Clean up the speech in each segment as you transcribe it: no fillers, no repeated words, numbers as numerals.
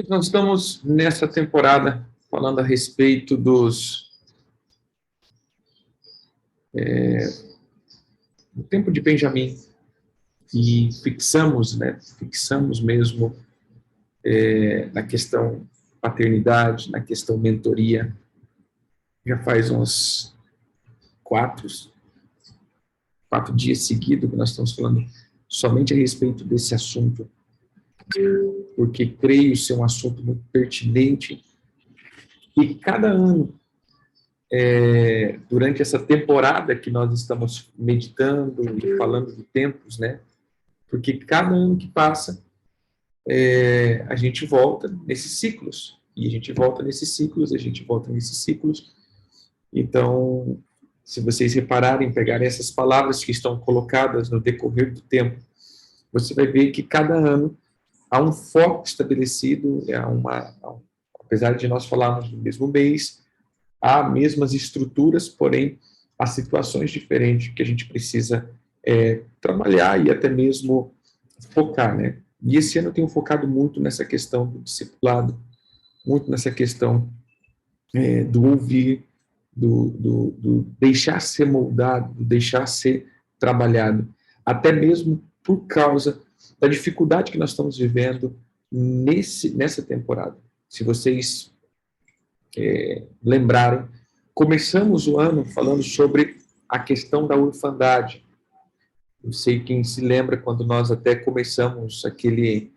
Nós estamos nessa temporada falando a respeito do tempo de Benjamim e fixamos mesmo na questão paternidade, na questão mentoria. Já faz uns quatro dias seguidos que nós estamos falando somente a respeito desse assunto, porque creio ser um assunto muito pertinente e cada ano, durante essa temporada que nós estamos meditando e falando de tempos, né? Porque cada ano que passa, a gente volta nesses ciclos, e a gente volta nesses ciclos, a gente volta nesses ciclos. Então, se vocês repararem, pegarem essas palavras que estão colocadas no decorrer do tempo, você vai ver que cada ano há um foco estabelecido, apesar de nós falarmos no mesmo mês, há mesmas estruturas, porém, há situações diferentes que a gente precisa trabalhar e até mesmo focar, né? E esse ano eu tenho focado muito nessa questão do discipulado, muito nessa questão do ouvir, do deixar ser moldado, do deixar ser trabalhado, até mesmo por causa da dificuldade que nós estamos vivendo nessa temporada. Se vocês lembrarem, começamos o ano falando sobre a questão da orfandade. Eu sei quem se lembra quando nós até começamos aquele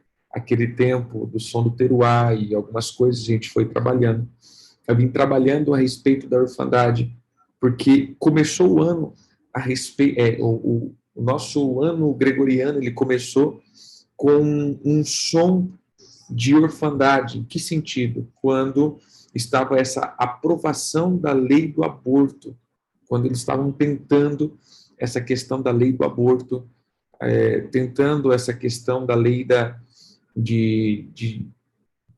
tempo do som do teruá e algumas coisas a gente foi trabalhando. Eu vim trabalhando a respeito da orfandade, porque começou o ano a respeito, o nosso ano gregoriano, ele começou com um som de orfandade. Em que sentido? Quando estava essa aprovação da lei do aborto, quando eles estavam tentando essa questão da lei do aborto, tentando essa questão da lei de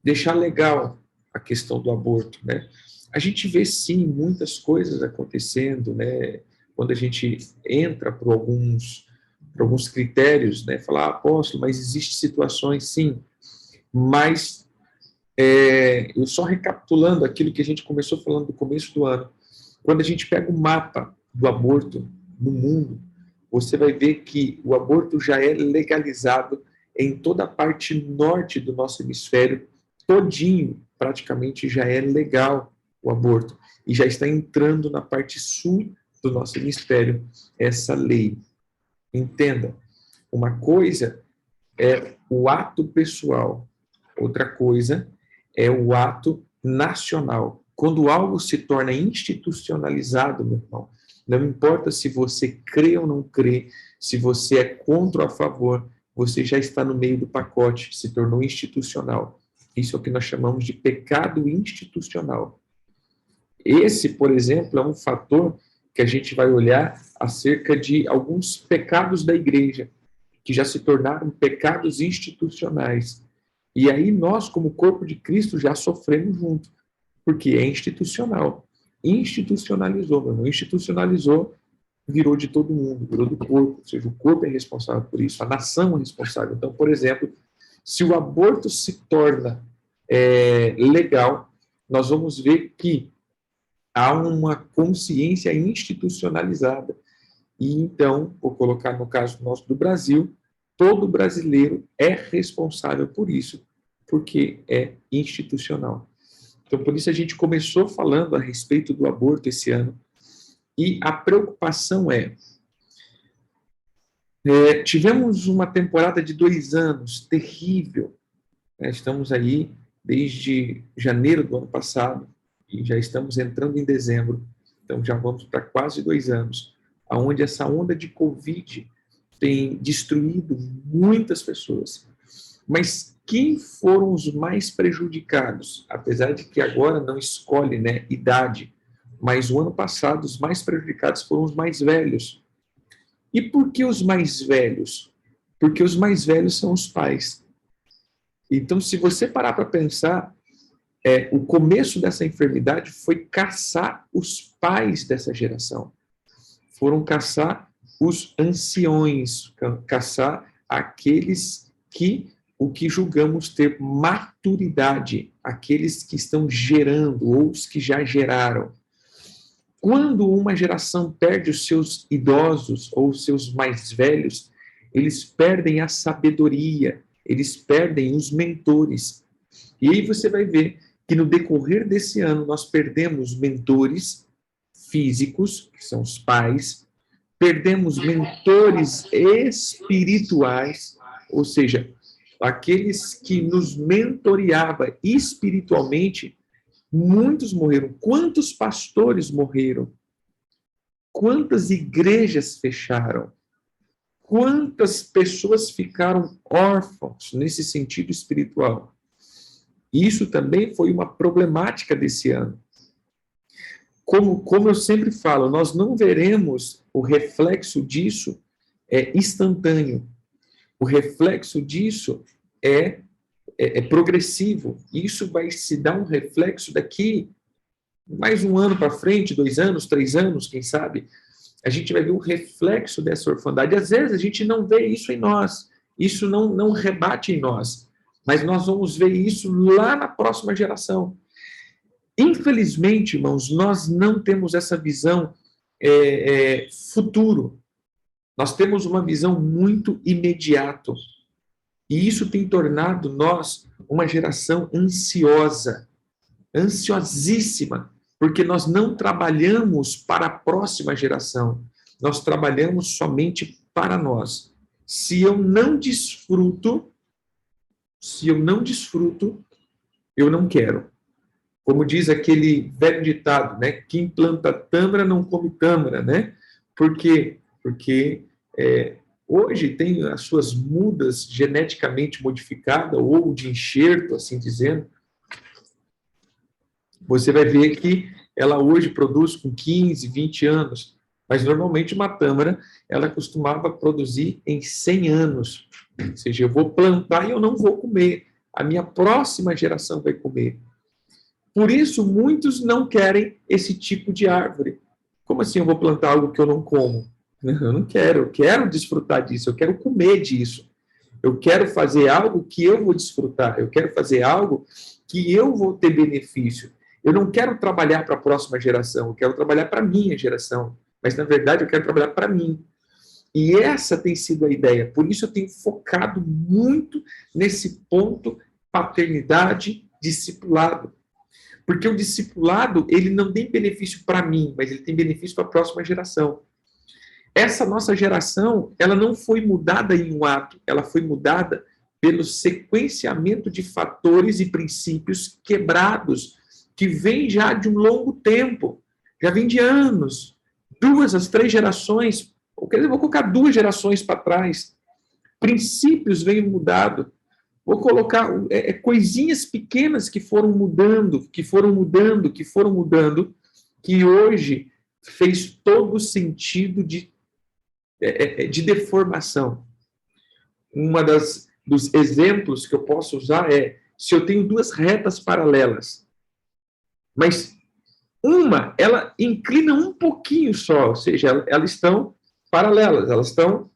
deixar legal a questão do aborto, né? A gente vê, sim, muitas coisas acontecendo, né? Quando a gente entra por alguns critérios, né? Falar, apóstolo, mas existem situações, sim, mas eu só recapitulando aquilo que a gente começou falando no começo do ano, quando a gente pega o mapa do aborto no mundo, você vai ver que o aborto já é legalizado em toda a parte norte do nosso hemisfério, todinho, praticamente já é legal o aborto, e já está entrando na parte sul do nosso hemisfério essa lei. Entenda, uma coisa é o ato pessoal, outra coisa é o ato nacional. Quando algo se torna institucionalizado, meu irmão, não importa se você crê ou não crê, se você é contra ou a favor, você já está no meio do pacote, se tornou institucional. Isso é o que nós chamamos de pecado institucional. Esse, por exemplo, é um fator que a gente vai olhar acerca de alguns pecados da igreja, que já se tornaram pecados institucionais. E aí nós, como corpo de Cristo, já sofremos junto, porque é institucional. Institucionalizou, meu irmão. Institucionalizou, virou de todo mundo, virou do corpo, ou seja, o corpo é responsável por isso, a nação é responsável. Então, por exemplo, se o aborto se torna legal, nós vamos ver que há uma consciência institucionalizada. E então, vou colocar no caso nosso do Brasil, todo brasileiro é responsável por isso, porque é institucional. Então, por isso a gente começou falando a respeito do aborto esse ano. E a preocupação tivemos uma temporada de 2 anos terrível. Estamos aí desde janeiro do ano passado e já estamos entrando em dezembro. Então, já vamos para quase 2 anos, onde essa onda de Covid tem destruído muitas pessoas. Mas quem foram os mais prejudicados? Apesar de que agora não escolhe, né, idade, mas o ano passado os mais prejudicados foram os mais velhos. E por que os mais velhos? Porque os mais velhos são os pais. Então, se você parar para pensar, o começo dessa enfermidade foi caçar os pais dessa geração. Foram caçar os anciões, caçar aqueles que o que julgamos ter maturidade, aqueles que estão gerando ou os que já geraram. Quando uma geração perde os seus idosos ou os seus mais velhos, eles perdem a sabedoria, eles perdem os mentores. E aí você vai ver que no decorrer desse ano nós perdemos mentores físicos, que são os pais, perdemos mentores espirituais, ou seja, aqueles que nos mentoreavam espiritualmente. Muitos morreram. Quantos pastores morreram? Quantas igrejas fecharam? Quantas pessoas ficaram órfãos nesse sentido espiritual? Isso também foi uma problemática desse ano. Como eu sempre falo, nós não veremos o reflexo disso instantâneo. O reflexo disso é progressivo. Isso vai se dar um reflexo daqui mais um ano para frente, 2 anos, 3 anos, quem sabe. A gente vai ver o reflexo dessa orfandade. Às vezes a gente não vê isso em nós. Isso não rebate em nós. Mas nós vamos ver isso lá na próxima geração. Infelizmente, irmãos, nós não temos essa visão futuro. Nós temos uma visão muito imediata. E isso tem tornado nós uma geração ansiosa, ansiosíssima, porque nós não trabalhamos para a próxima geração. Nós trabalhamos somente para nós. Se eu não desfruto, eu não quero. Como diz aquele velho ditado, né? Quem planta tâmara não come tâmara, né? Por quê? Porque hoje tem as suas mudas geneticamente modificadas, ou de enxerto, assim dizendo. Você vai ver que ela hoje produz com 15, 20 anos. Mas, normalmente, uma tâmara, ela costumava produzir em 100 anos. Ou seja, eu vou plantar e eu não vou comer. A minha próxima geração vai comer. Por isso, muitos não querem esse tipo de árvore. Como assim eu vou plantar algo que eu não como? Eu não quero, eu quero desfrutar disso, eu quero comer disso. Eu quero fazer algo que eu vou desfrutar, eu quero fazer algo que eu vou ter benefício. Eu não quero trabalhar para a próxima geração, eu quero trabalhar para a minha geração. Mas, na verdade, eu quero trabalhar para mim. E essa tem sido a ideia. Por isso eu tenho focado muito nesse ponto paternidade, discipulado. Porque o discipulado, ele não tem benefício para mim, mas ele tem benefício para a próxima geração. Essa nossa geração, ela não foi mudada em um ato, ela foi mudada pelo sequenciamento de fatores e princípios quebrados, que vem já de um longo tempo, já vem de anos, 2 às 3 gerações, ou quer dizer, vou colocar 2 gerações para trás, princípios vêm mudado. Vou colocar coisinhas pequenas que foram mudando, que hoje fez todo o sentido de deformação. Dos exemplos que eu posso usar se eu tenho 2 retas paralelas, mas uma, ela inclina um pouquinho só, ou seja, elas estão paralelas, elas estão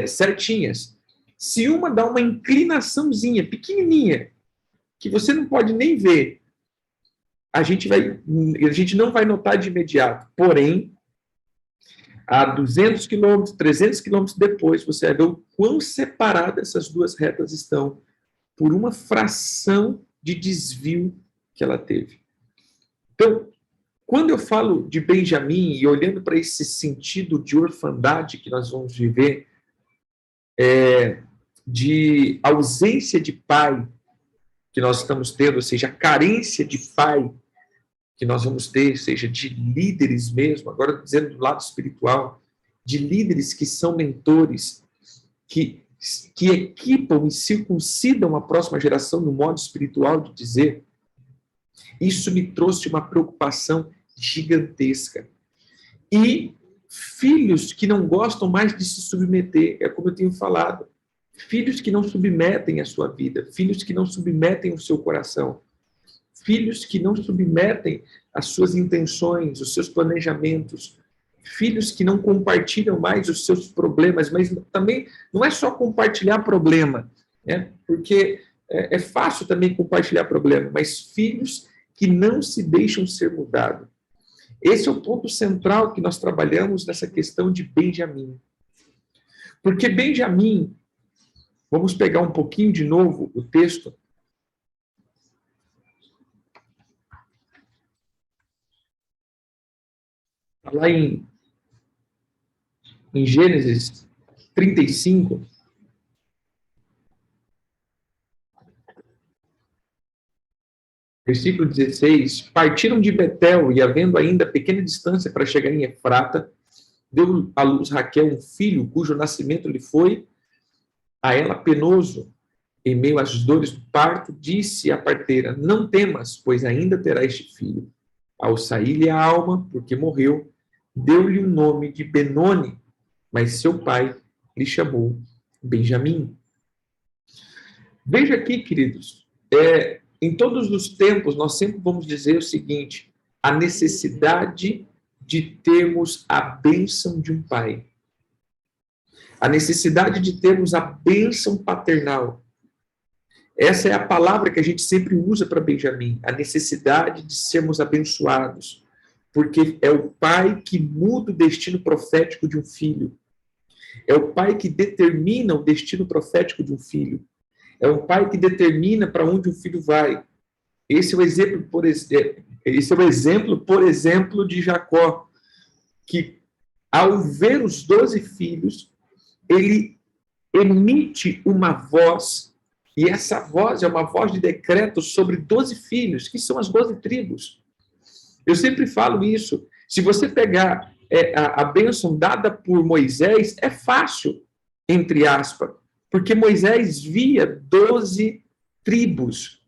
certinhas. Se uma dá uma inclinaçãozinha, pequenininha, que você não pode nem ver, a gente não vai notar de imediato. Porém, a 200 quilômetros, 300 quilômetros depois, você vai ver o quão separadas essas 2 retas estão por uma fração de desvio que ela teve. Então, quando eu falo de Benjamim e olhando para esse sentido de orfandade que nós vamos viver, de ausência de pai que nós estamos tendo, ou seja, a carência de pai que nós vamos ter, ou seja, de líderes mesmo, agora dizendo do lado espiritual, de líderes que são mentores, que equipam e circuncidam a próxima geração no modo espiritual de dizer, isso me trouxe uma preocupação gigantesca. E filhos que não gostam mais de se submeter, é como eu tenho falado, filhos que não submetem a sua vida, filhos que não submetem o seu coração, filhos que não submetem as suas intenções, os seus planejamentos, filhos que não compartilham mais os seus problemas, mas também não é só compartilhar problema, né? Porque é fácil também compartilhar problema, mas filhos que não se deixam ser mudados. Esse é o ponto central que nós trabalhamos nessa questão de Benjamim. Porque Benjamim, vamos pegar um pouquinho de novo o texto. Está lá em Gênesis 35. Versículo 16. Partiram de Betel e, havendo ainda pequena distância para chegar em Efrata, deu à luz Raquel um filho, cujo nascimento lhe foi a ela penoso. Em meio às dores do parto, disse a parteira: não temas, pois ainda terá este filho. Ao sair-lhe a alma, porque morreu, deu-lhe o nome de Benoni, mas seu pai lhe chamou Benjamim. Veja aqui, queridos, em todos os tempos, nós sempre vamos dizer o seguinte: a necessidade de termos a bênção de um pai. A necessidade de termos a bênção paternal. Essa é a palavra que a gente sempre usa para Benjamim. A necessidade de sermos abençoados. Porque é o pai que muda o destino profético de um filho. É o pai que determina o destino profético de um filho. É um pai que determina para onde o filho vai. Esse é o exemplo, por exemplo, de Jacó, que ao ver os 12 filhos, ele emite uma voz, e essa voz é uma voz de decreto sobre 12 filhos, que são as 12 tribos. Eu sempre falo isso. Se você pegar a bênção dada por Moisés, é fácil, entre aspas, porque Moisés via 12 tribos.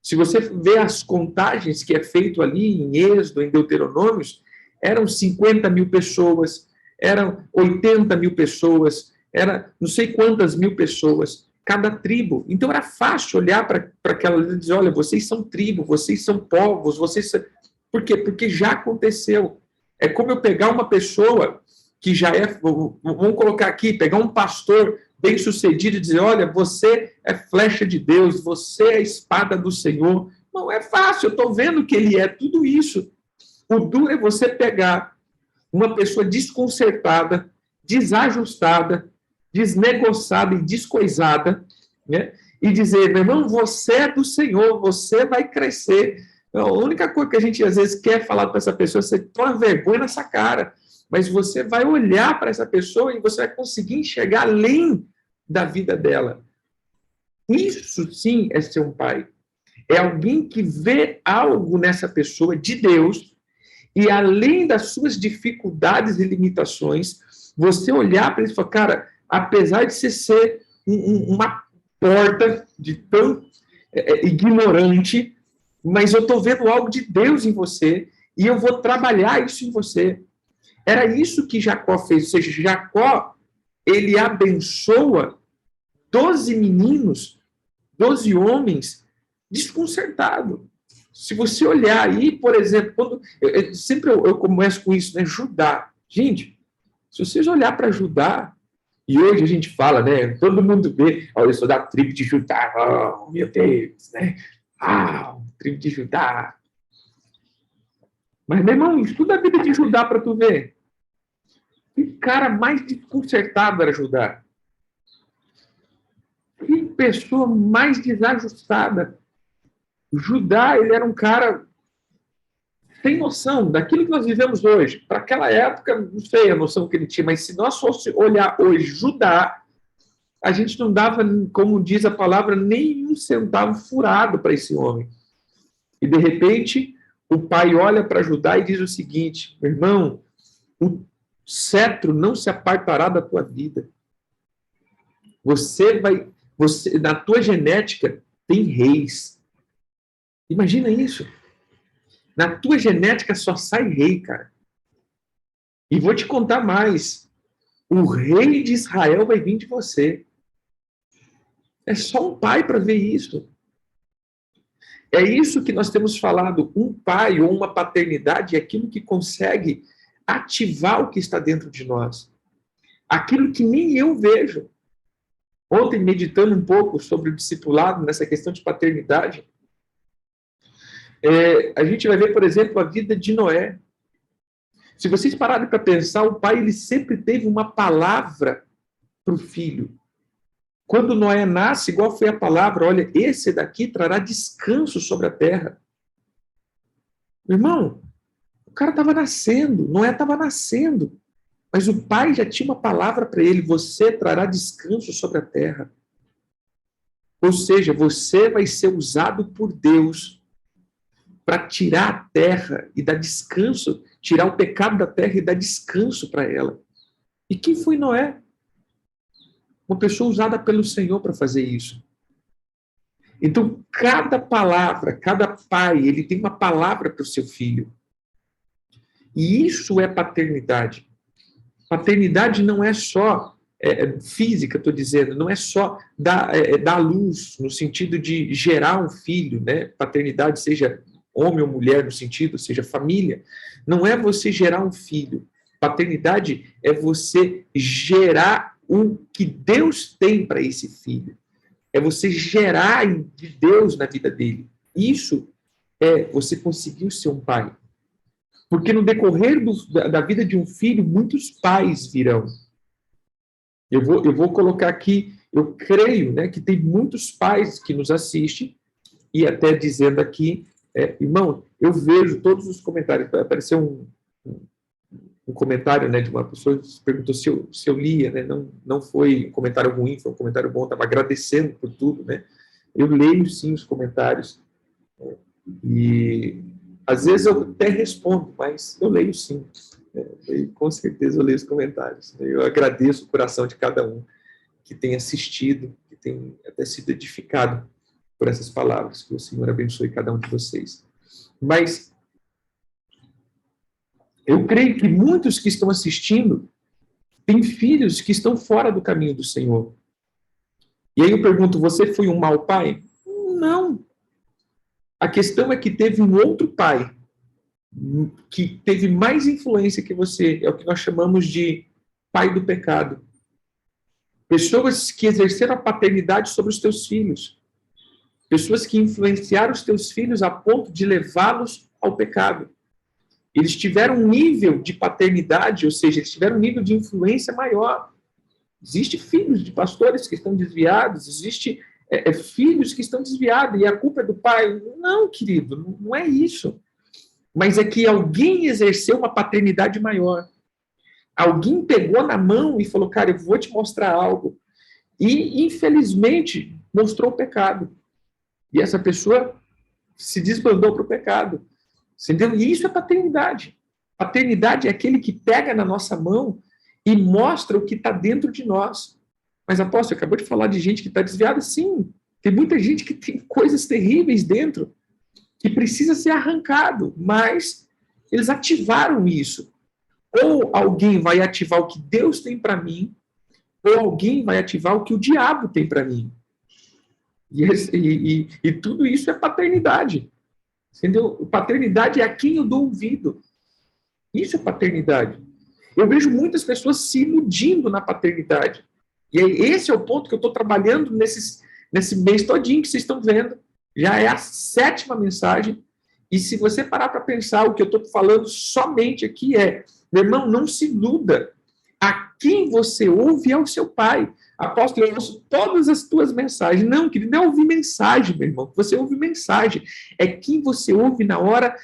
Se você vê as contagens que é feito ali em Êxodo, em Deuteronômios, eram 50 mil pessoas, eram 80 mil pessoas, era não sei quantas mil pessoas, cada tribo. Então era fácil olhar para aquela e dizer: olha, vocês são tribo, vocês são povos, vocês são... Por quê? Porque já aconteceu. É como eu pegar uma pessoa que já é, vamos colocar aqui, pegar um pastor bem-sucedido e dizer: olha, você é flecha de Deus, você é a espada do Senhor. Não é fácil, eu estou vendo que ele é tudo isso. O duro é você pegar uma pessoa desconcertada, desajustada, desnegociada e descoisada, né? E dizer: meu irmão, você é do Senhor, você vai crescer. A única coisa que a gente às vezes quer falar para essa pessoa, você toma vergonha nessa cara, mas você vai olhar para essa pessoa e você vai conseguir enxergar além da vida dela. Isso sim é ser um pai. É alguém que vê algo nessa pessoa de Deus e, além das suas dificuldades e limitações, você olhar para ele e falar: cara, apesar de você ser uma porta de tão ignorante, mas eu estou vendo algo de Deus em você e eu vou trabalhar isso em você. Era isso que Jacó fez. Ou seja, Jacó, ele abençoa 12 meninos, 12 homens desconcertados. Se você olhar aí, por exemplo, eu começo com isso, né? Judá. Gente, se vocês olhar para Judá, e hoje a gente fala, né? Todo mundo vê: olha, eu sou da tribo de Judá, oh, meu Deus, né? Tribo de Judá. Mas, meu irmão, estuda a vida de Judá para tu ver. Que cara mais desconcertado era Judá. Que pessoa mais desajustada. Judá, ele era um cara sem noção daquilo que nós vivemos hoje. Para aquela época, não sei a noção que ele tinha, mas se nós fosse olhar hoje Judá, a gente não dava, como diz a palavra, nem um centavo furado para esse homem. E, de repente, o pai olha para Judá e diz o seguinte: meu irmão, o cetro não se apartará da tua vida. Você, na tua genética, tem reis. Imagina isso. Na tua genética só sai rei, cara. E vou te contar mais. O rei de Israel vai vir de você. É só um pai para ver isso. É isso que nós temos falado. Um pai ou uma paternidade é aquilo que consegue ativar o que está dentro de nós. Aquilo que nem eu vejo. Ontem, meditando um pouco sobre o discipulado, nessa questão de paternidade, a gente vai ver, por exemplo, a vida de Noé. Se vocês pararem para pensar, o pai ele sempre teve uma palavra para o filho. Quando Noé nasce, igual foi a palavra, olha, esse daqui trará descanso sobre a terra. Irmão, o cara estava nascendo, Noé estava nascendo, mas o pai já tinha uma palavra para ele, você trará descanso sobre a terra. Ou seja, você vai ser usado por Deus para tirar a terra e dar descanso, tirar o pecado da terra e dar descanso para ela. E quem foi Noé? Uma pessoa usada pelo Senhor para fazer isso. Então, cada palavra, cada pai, ele tem uma palavra para o seu filho. E isso é paternidade. Paternidade não é só física, estou dizendo, não é só dar luz, no sentido de gerar um filho, né? Paternidade, seja homem ou mulher, no sentido, seja família. Não é você gerar um filho. Paternidade é você gerar o que Deus tem para esse filho. É você gerar de Deus na vida dele. Isso é você conseguir ser um pai. Porque no decorrer da vida de um filho, muitos pais virão. Eu vou colocar aqui, eu creio, né, que tem muitos pais que nos assistem, e até dizendo aqui, irmão, eu vejo todos os comentários. Apareceu um comentário, né, de uma pessoa que perguntou se eu lia, né, não foi um comentário ruim, foi um comentário bom, estava agradecendo por tudo, né. Eu leio sim os comentários, e às vezes eu até respondo, mas eu leio sim. E com certeza eu leio os comentários. Eu agradeço o coração de cada um que tem assistido, que tem até sido edificado por essas palavras. Que o Senhor abençoe cada um de vocês. Mas eu creio que muitos que estão assistindo têm filhos que estão fora do caminho do Senhor. E aí eu pergunto, você foi um mau pai? Não. A questão é que teve um outro pai que teve mais influência que você. É o que nós chamamos de pai do pecado. Pessoas que exerceram a paternidade sobre os teus filhos. Pessoas que influenciaram os teus filhos a ponto de levá-los ao pecado. Eles tiveram um nível de paternidade, ou seja, eles tiveram um nível de influência maior. Existem filhos de pastores que estão desviados, existem filhos que estão desviados, e a culpa é do pai. Não, querido, não é isso. Mas é que alguém exerceu uma paternidade maior. Alguém pegou na mão e falou, cara, eu vou te mostrar algo. E, infelizmente, mostrou o pecado. E essa pessoa se desbandou para o pecado. Entendeu? E isso é paternidade. Paternidade é aquele que pega na nossa mão e mostra o que está dentro de nós. Mas, apóstolo, acabou de falar de gente que está desviada? Sim. Tem muita gente que tem coisas terríveis dentro, que precisa ser arrancado, mas eles ativaram isso. Ou alguém vai ativar o que Deus tem para mim, ou alguém vai ativar o que o diabo tem para mim. E tudo isso é paternidade. Entendeu? Paternidade é a quem eu dou ouvido. Isso é paternidade. Eu vejo muitas pessoas se iludindo na paternidade. E esse é o ponto que eu estou trabalhando nesse mês todinho que vocês estão vendo. Já é a 7ª mensagem. E se você parar para pensar, o que eu estou falando somente aqui meu irmão, não se iluda. A quem você ouve é o seu pai. Apóstolo, eu ouço todas as tuas mensagens. Não, querido, não é ouvir mensagem, meu irmão. Você ouve mensagem. É quem você ouve na hora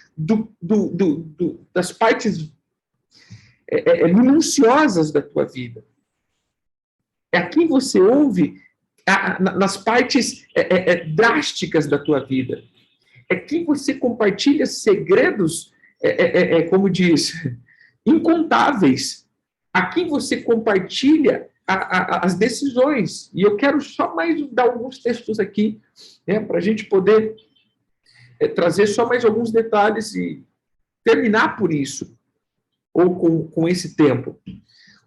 das partes minuciosas da tua vida. É a quem você ouve nas partes drásticas da tua vida. É quem você compartilha segredos, como diz, incontáveis. A quem você compartilha as decisões. E eu quero só mais dar alguns textos aqui, né, para a gente poder trazer só mais alguns detalhes e terminar por isso, ou com esse tempo.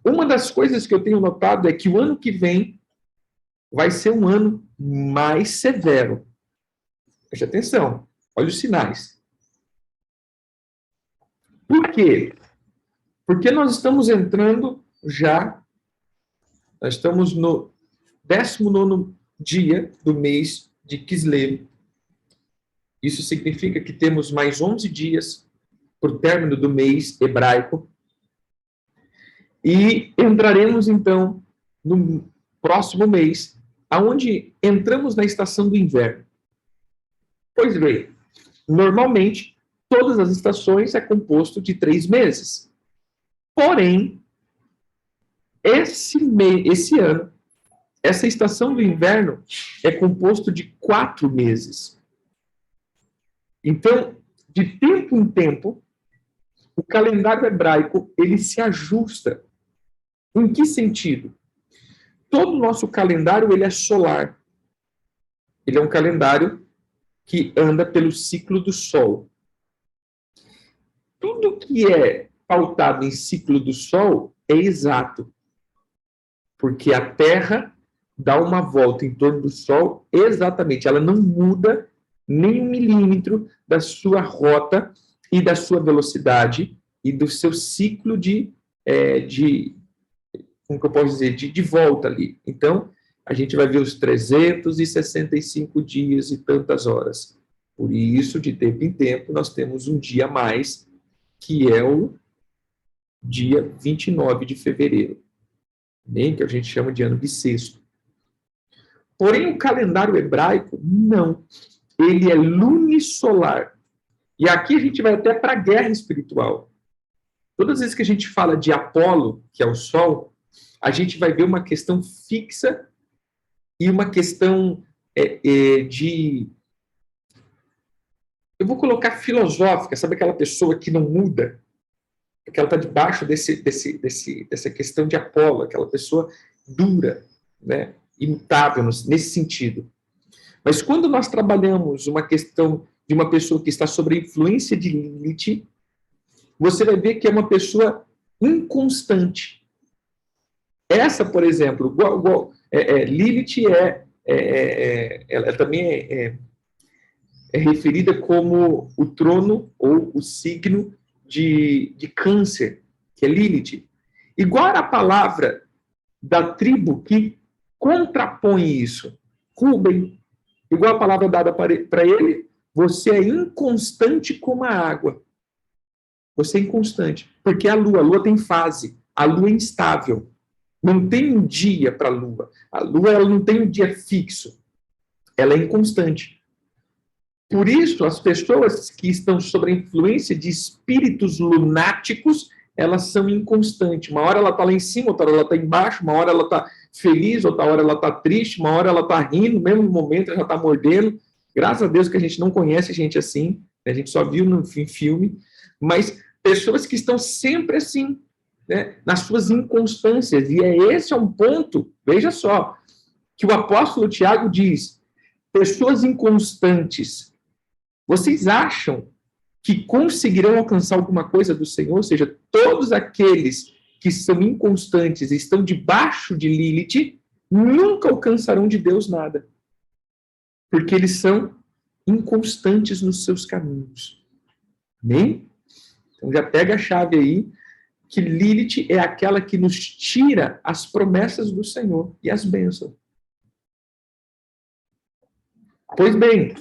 Uma das coisas que eu tenho notado é que o ano que vem vai ser um ano mais severo. Preste atenção, olha os sinais. Por quê? Porque nós estamos entrando nós estamos no 19º dia do mês de Kislev. Isso significa que temos mais 11 dias para o término do mês hebraico. E entraremos, então, no próximo mês, aonde entramos na estação do inverno. Pois bem, normalmente, todas as estações é composto de 3 meses. Porém, esse ano, essa estação do inverno é composto de 4 meses. Então, de tempo em tempo, o calendário hebraico, ele se ajusta. Em que sentido? Todo o nosso calendário, ele é solar. Ele é um calendário que anda pelo ciclo do Sol. Tudo que é pautado em ciclo do Sol é exato. Porque a Terra dá uma volta em torno do Sol exatamente. Ela não muda nem 1 milímetro da sua rota e da sua velocidade e do seu ciclo como que eu posso dizer, de volta ali. Então, a gente vai ver os 365 dias e tantas horas. Por isso, de tempo em tempo, nós temos um dia a mais, que é o dia 29 de fevereiro, bem, que a gente chama de ano bissexto. Porém, o calendário hebraico, não. Ele é lunisolar. E aqui a gente vai até para a guerra espiritual. Todas as vezes que a gente fala de Apolo, que é o Sol, a gente vai ver uma questão fixa e uma questão de... Eu vou colocar filosófica, sabe aquela pessoa que não muda? Porque ela está debaixo dessa questão de Apolo, aquela pessoa dura, né? Imutável nesse sentido. Mas quando nós trabalhamos uma questão de uma pessoa que está sob a influência de Lilith, você vai ver que é uma pessoa inconstante. Essa, por exemplo, Lilith ela também é referida como o trono ou o signo de Câncer, que é Lilith. Igual a palavra da tribo que contrapõe isso, Ruben. Igual a palavra dada para ele, você é inconstante como a água. Você é inconstante. Porque a lua tem fase. A lua é instável. Não tem um dia para a lua. A lua ela não tem um dia fixo. Ela é inconstante. Por isso, as pessoas que estão sob a influência de espíritos lunáticos, elas são inconstantes. Uma hora ela está lá em cima, outra hora ela está embaixo, uma hora ela está feliz, outra hora ela está triste, uma hora ela está rindo, no mesmo momento ela já está mordendo. Graças a Deus que a gente não conhece gente assim, né? A gente só viu no filme, mas pessoas que estão sempre assim, né? Nas suas inconstâncias. E esse é um ponto, veja só, que o apóstolo Tiago diz, pessoas inconstantes, vocês acham que conseguirão alcançar alguma coisa do Senhor? Ou seja, todos aqueles que são inconstantes e estão debaixo de Lilith, nunca alcançarão de Deus nada. Porque eles são inconstantes nos seus caminhos. Amém? Então já pega a chave aí, que Lilith é aquela que nos tira as promessas do Senhor e as bênçãos. Pois bem,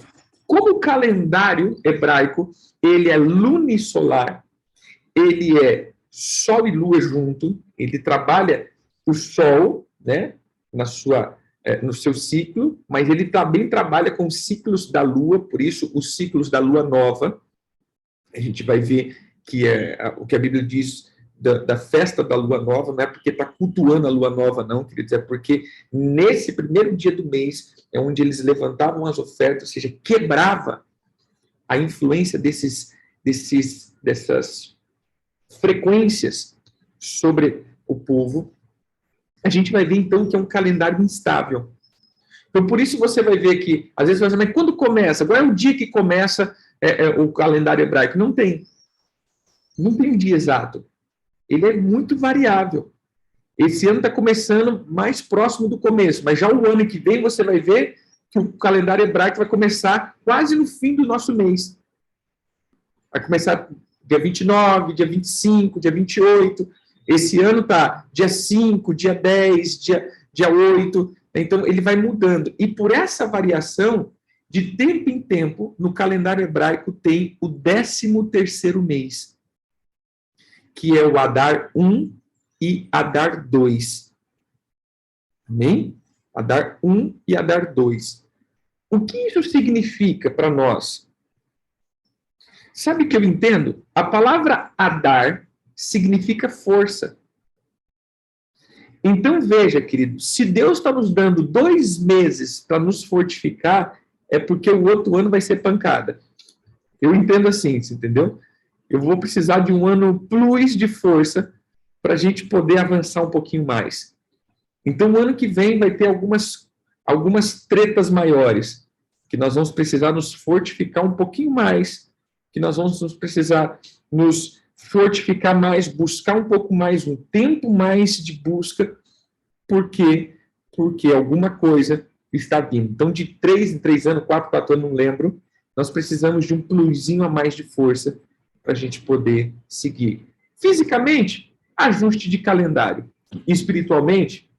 como o calendário hebraico, ele é lunisolar, ele é Sol e Lua junto, ele trabalha o Sol, né, no seu ciclo, mas ele também trabalha com os ciclos da Lua, por isso os ciclos da Lua nova. A gente vai ver que o que a Bíblia diz da festa da Lua nova, não é porque está cultuando a Lua nova, não, quer dizer, é porque nesse primeiro dia do mês é onde eles levantavam as ofertas, ou seja, quebrava a influência dessas frequências sobre o povo. A gente vai ver, então, que é um calendário instável. Então, por isso você vai ver que, às vezes, você vai dizer, mas quando começa? Qual é o dia que começa o calendário hebraico? Não tem. Não tem um dia exato. Ele é muito variável. Esse ano está começando mais próximo do começo, mas já o ano que vem você vai ver que o calendário hebraico vai começar quase no fim do nosso mês. Vai começar dia 29, dia 25, dia 28. Esse ano está dia 5, dia 10, dia 8. Então, ele vai mudando. E por essa variação, de tempo em tempo, no calendário hebraico tem o 13º mês, que é o Adar 1 e Adar 2. Amém? Adar 1 e Adar 2. O que isso significa para nós? Sabe o que eu entendo? A palavra Adar significa força. Então veja, querido, se Deus está nos dando 2 meses para nos fortificar, é porque o outro ano vai ser pancada. Eu entendo assim, você entendeu? Eu vou precisar de um ano plus de força para a gente poder avançar um pouquinho mais. Então, o ano que vem vai ter algumas tretas maiores, que nós vamos precisar nos fortificar um pouquinho mais, que nós vamos precisar nos fortificar mais, buscar um pouco mais, um tempo mais de busca, porque alguma coisa está vindo. Então, de 3 em 3 anos, 4 anos, não lembro, nós precisamos de um plusinho a mais de força para a gente poder seguir. Fisicamente, ajuste de calendário. Espiritualmente,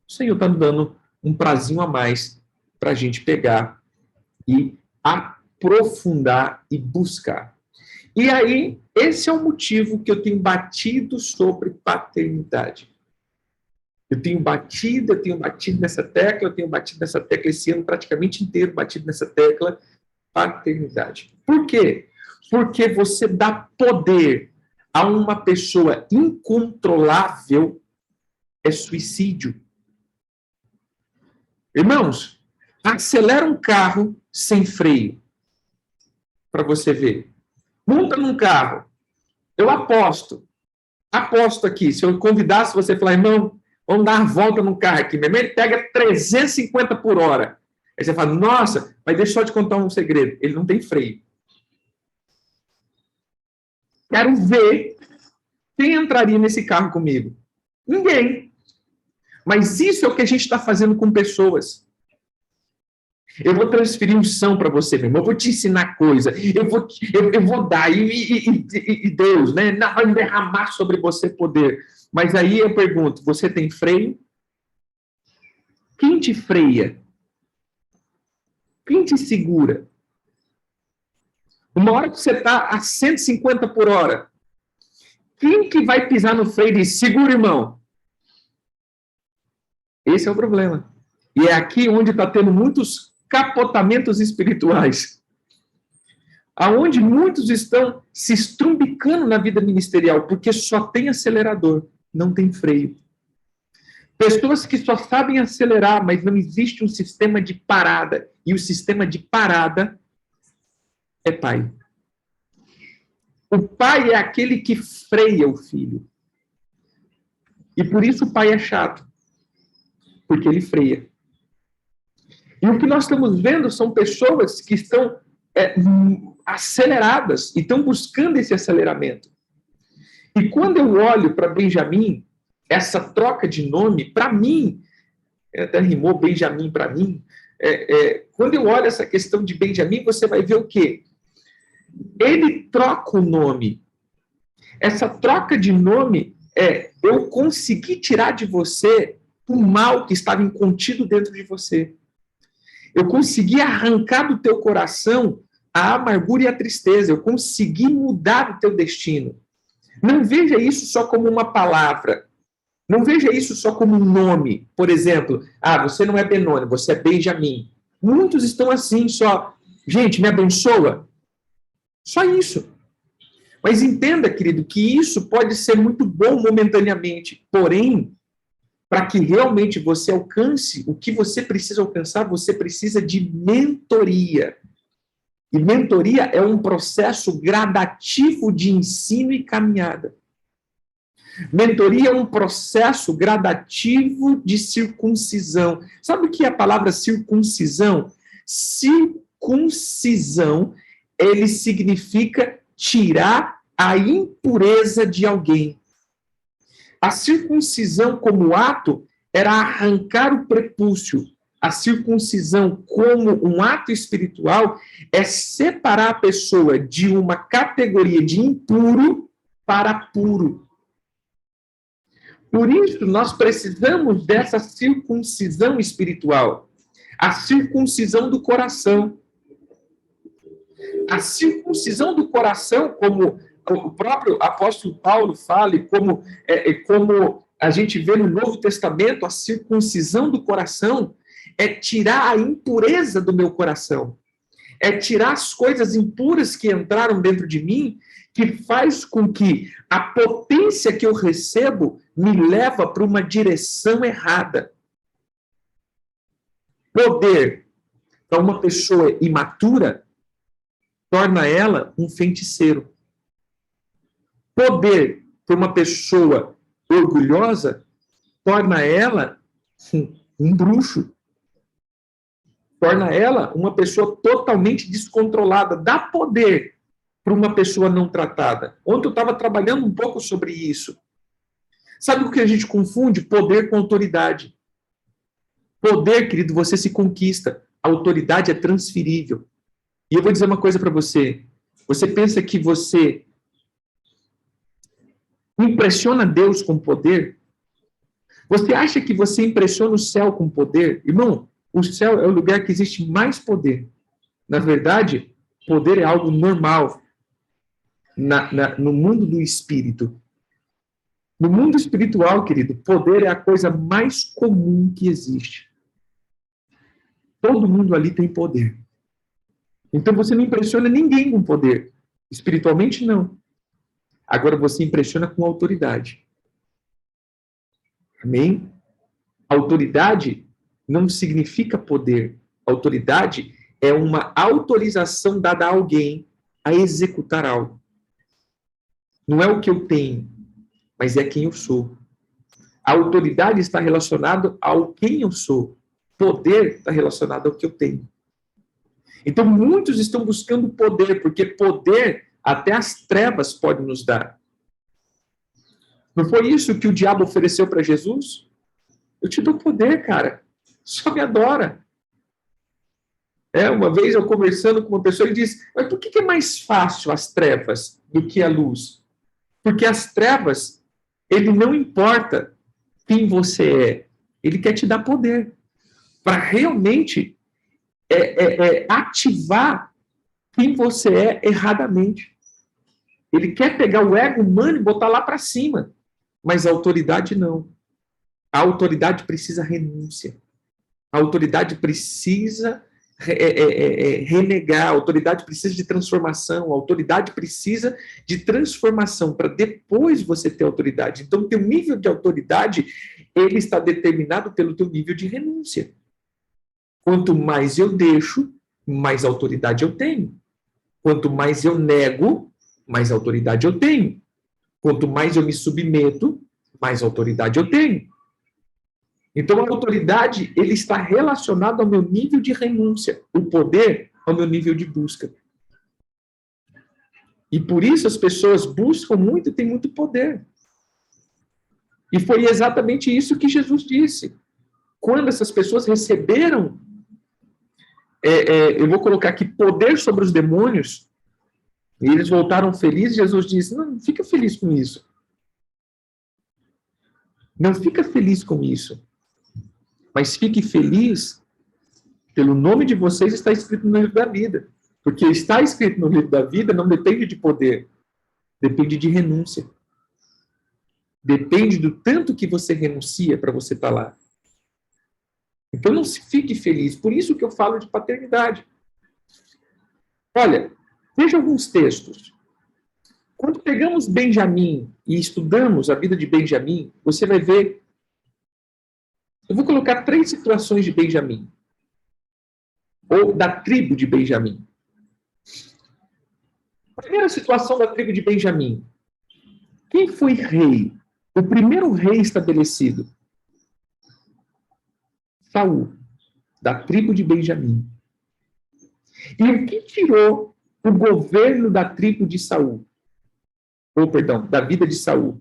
o Senhor está nos dando um prazinho a mais para a gente pegar e aprofundar e buscar. E aí, esse é o motivo que eu tenho batido sobre paternidade. Eu tenho batido nessa tecla, esse ano praticamente inteiro, batido nessa tecla, paternidade. Por quê? Porque você dá poder a uma pessoa incontrolável é suicídio. Irmãos, acelera um carro sem freio, para você ver. Monta num carro. Eu aposto aqui, se eu convidasse você a falar, irmão, vamos dar uma volta no carro aqui, meu irmão, ele pega 350 por hora. Aí você fala, nossa, mas deixa eu só te contar um segredo, ele não tem freio. Quero ver quem entraria nesse carro comigo. Ninguém. Mas isso é o que a gente está fazendo com pessoas. Eu vou transferir unção para você, meu irmão. Eu vou te ensinar coisa. Eu vou dar. E Deus, né? Vai derramar sobre você poder. Mas aí eu pergunto, você tem freio? Quem te freia? Quem te segura? Uma hora que você está a 150 por hora, quem que vai pisar no freio e diz, segura, irmão? Esse é o problema. E é aqui onde está tendo muitos capotamentos espirituais. Aonde muitos estão se estrumbicando na vida ministerial, porque só tem acelerador, não tem freio. Pessoas que só sabem acelerar, mas não existe um sistema de parada. E o sistema de parada é pai. O pai é aquele que freia o filho. E por isso o pai é chato. Porque ele freia. E o que nós estamos vendo são pessoas que estão aceleradas e estão buscando esse aceleramento. E quando eu olho para Benjamim, essa troca de nome, para mim, até rimou Benjamim para mim, quando eu olho essa questão de Benjamim, você vai ver o quê? Ele troca o nome. Essa troca de nome eu consegui tirar de você o mal que estava incontido dentro de você. Eu consegui arrancar do teu coração a amargura e a tristeza. Eu consegui mudar o teu destino. Não veja isso só como uma palavra. Não veja isso só como um nome. Por exemplo, você não é Benoni, você é Benjamim. Muitos estão assim só. Gente, me abençoa. Só isso. Mas entenda, querido, que isso pode ser muito bom momentaneamente. Porém, para que realmente você alcance o que você precisa alcançar, você precisa de mentoria. E mentoria é um processo gradativo de ensino e caminhada. Mentoria é um processo gradativo de circuncisão. Sabe o que é a palavra circuncisão? Circuncisão, ele significa tirar a impureza de alguém. A circuncisão como ato era arrancar o prepúcio. A circuncisão como um ato espiritual é separar a pessoa de uma categoria de impuro para puro. Por isso, nós precisamos dessa circuncisão espiritual, a circuncisão do coração. A circuncisão do coração, como o próprio apóstolo Paulo fala, e como a gente vê no Novo Testamento, a circuncisão do coração é tirar a impureza do meu coração, é tirar as coisas impuras que entraram dentro de mim, que faz com que a potência que eu recebo me leva para uma direção errada. Poder para uma pessoa imatura torna ela um feiticeiro. Poder para uma pessoa orgulhosa torna ela um bruxo. Torna ela uma pessoa totalmente descontrolada. Dá poder para uma pessoa não tratada. Ontem eu estava trabalhando um pouco sobre isso. Sabe o que a gente confunde? Poder com autoridade. Poder, querido, você se conquista. A autoridade é transferível. E eu vou dizer uma coisa para você. Você pensa que você impressiona Deus com poder? Você acha que você impressiona o céu com poder? Irmão, o céu é o lugar que existe mais poder. Na verdade, poder é algo normal no mundo do espírito. No mundo espiritual, querido, poder é a coisa mais comum que existe. Todo mundo ali tem poder. Então você não impressiona ninguém com poder. Espiritualmente, não. Agora você impressiona com autoridade. Amém? Autoridade não significa poder. Autoridade é uma autorização dada a alguém a executar algo. Não é o que eu tenho, mas é quem eu sou. A autoridade está relacionada ao quem eu sou. Poder está relacionado ao que eu tenho. Então, muitos estão buscando poder, porque poder até as trevas podem nos dar. Não foi isso que o diabo ofereceu para Jesus? Eu te dou poder, cara. Só me adora. Uma vez eu conversando com uma pessoa, ele disse, mas por que é mais fácil as trevas do que a luz? Porque as trevas, ele não importa quem você é. Ele quer te dar poder. Para realmente ativar quem você é erradamente. Ele quer pegar o ego humano e botar lá para cima. Mas a autoridade não. A autoridade precisa renúncia. A autoridade precisa renegar. A autoridade precisa de transformação. A autoridade precisa de transformação para depois você ter autoridade. Então, o teu nível de autoridade, ele está determinado pelo teu nível de renúncia. Quanto mais eu deixo, mais autoridade eu tenho. Quanto mais eu nego, mais autoridade eu tenho. Quanto mais eu me submeto, mais autoridade eu tenho. Então, a autoridade, ele está relacionado ao meu nível de renúncia. O poder ao meu nível de busca. E por isso as pessoas buscam muito e têm muito poder. E foi exatamente isso que Jesus disse. Quando essas pessoas receberam, eu vou colocar aqui, poder sobre os demônios, e eles voltaram felizes, Jesus disse, não fica feliz com isso. Não fica feliz com isso. Mas fique feliz pelo nome de vocês está escrito no livro da vida. Porque está escrito no livro da vida não depende de poder. Depende de renúncia. Depende do tanto que você renuncia para você estar lá. Então não se fique feliz. Por isso que eu falo de paternidade. Olha, veja alguns textos. Quando pegamos Benjamim e estudamos a vida de Benjamim, você vai ver. Eu vou colocar 3 situações de Benjamim. Ou da tribo de Benjamim. A primeira situação da tribo de Benjamim. Quem foi rei? O primeiro rei estabelecido? Saul, da tribo de Benjamim. E o que tirou o governo da tribo de Saul? Da vida de Saul?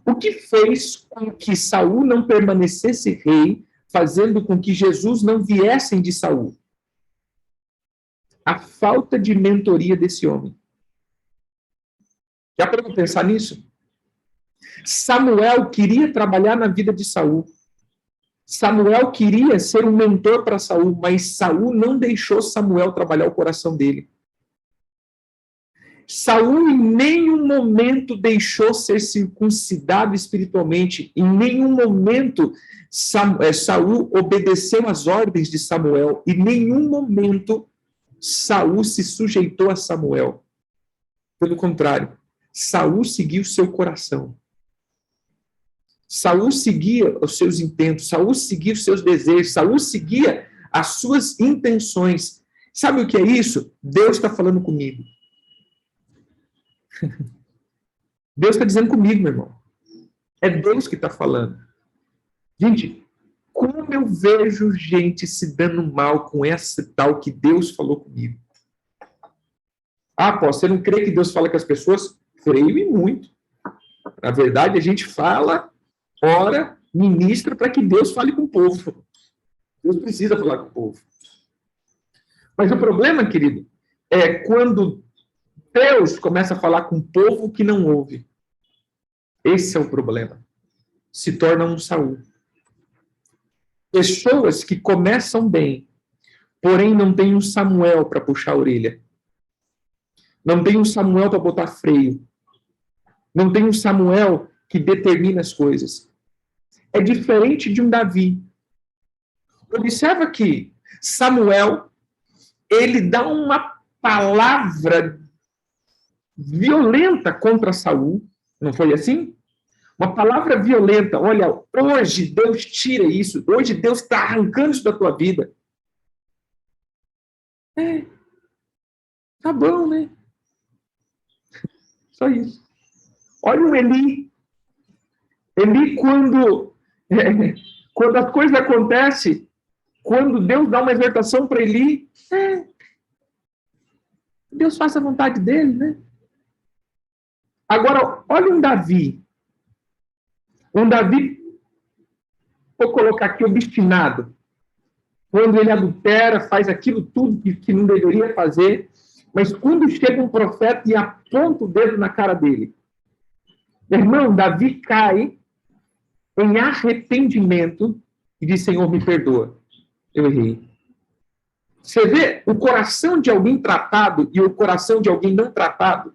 O que fez com que Saul não permanecesse rei, fazendo com que Jesus não viesse de Saul? A falta de mentoria desse homem. Já parou para pensar nisso? Samuel queria trabalhar na vida de Saul. Samuel queria ser um mentor para Saul, mas Saul não deixou Samuel trabalhar o coração dele. Saul em nenhum momento deixou ser circuncidado espiritualmente. Em nenhum momento Saul obedeceu às ordens de Samuel. Em nenhum momento Saul se sujeitou a Samuel. Pelo contrário, Saul seguiu seu coração. Saul seguia os seus intentos, Saul seguia os seus desejos, Saul seguia as suas intenções. Sabe o que é isso? Deus está falando comigo. Deus está dizendo comigo, meu irmão. É Deus que está falando. Gente, como eu vejo gente se dando mal com essa tal que Deus falou comigo. Ah, pô, você não crê que Deus fala com as pessoas? Creio e muito. Na verdade, a gente fala, ora, ministra para que Deus fale com o povo. Deus precisa falar com o povo. Mas o problema, querido, é quando Deus começa a falar com o povo que não ouve. Esse é o problema. Se torna um Saul. Pessoas que começam bem, porém não tem um Samuel para puxar a orelha. Não tem um Samuel para botar freio. Não tem um Samuel que determina as coisas. É diferente de um Davi. Observa que Samuel, ele dá uma palavra violenta contra Saul. Não foi assim? Uma palavra violenta. Olha, hoje Deus tira isso. Hoje Deus está arrancando isso da tua vida. Tá bom, né? Só isso. Olha o Eli. Eli, quando as coisas acontecem, quando Deus dá uma exortação para Eli, Deus faça a vontade dele, né? Agora, olha um Davi. Um Davi, vou colocar aqui, obstinado. Quando ele adultera, faz aquilo tudo que não deveria fazer, mas quando chega um profeta e aponta o dedo na cara dele. Irmão, Davi cai em arrependimento e diz, Senhor, me perdoa. Eu errei. Você vê o coração de alguém tratado e o coração de alguém não tratado?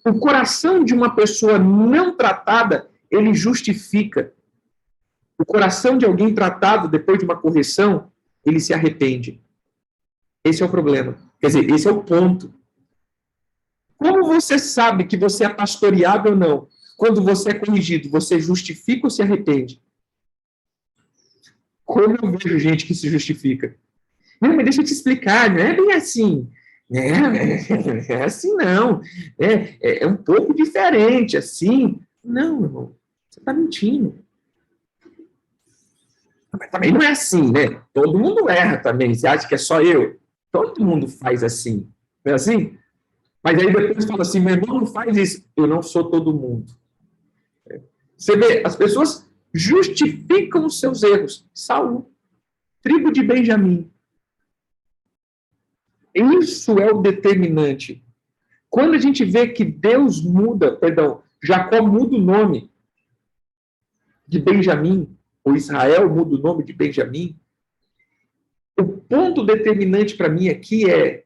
O coração de uma pessoa não tratada, ele justifica. O coração de alguém tratado, depois de uma correção, ele se arrepende. Esse é o problema. Quer dizer, esse é o ponto. Como você sabe que você é pastoreado ou não? Quando você é corrigido, você justifica ou se arrepende? Como eu vejo gente que se justifica. Não, mas deixa eu te explicar, não é bem assim. É assim não. É um pouco diferente, assim. Não, irmão, você está mentindo. Mas também não é assim, né? Todo mundo erra também. Você acha que é só eu? Todo mundo faz assim. Não é assim? Mas aí depois fala assim, meu irmão, não faz isso. Eu não sou todo mundo. Você vê, as pessoas justificam os seus erros. Saul, tribo de Benjamim. Isso é o determinante. Quando a gente vê que Deus muda, Jacó muda o nome de Benjamim, ou Israel muda o nome de Benjamim, o ponto determinante para mim aqui é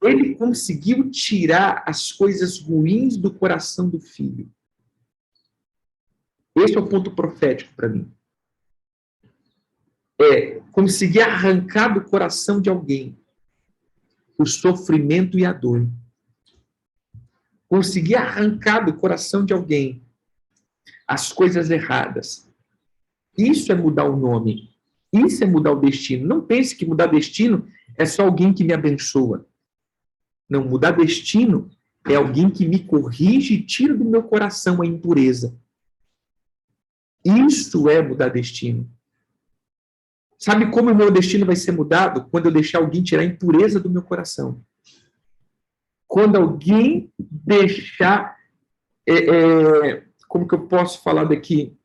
ele conseguiu tirar as coisas ruins do coração do filho. Esse é o ponto profético para mim. É conseguir arrancar do coração de alguém o sofrimento e a dor. Conseguir arrancar do coração de alguém as coisas erradas. Isso é mudar o nome. Isso é mudar o destino. Não pense que mudar destino é só alguém que me abençoa. Não, mudar destino é alguém que me corrige e tira do meu coração a impureza. Isso é mudar destino. Sabe como o meu destino vai ser mudado? Quando eu deixar alguém tirar a impureza do meu coração. Quando alguém deixar, como que eu posso falar daqui?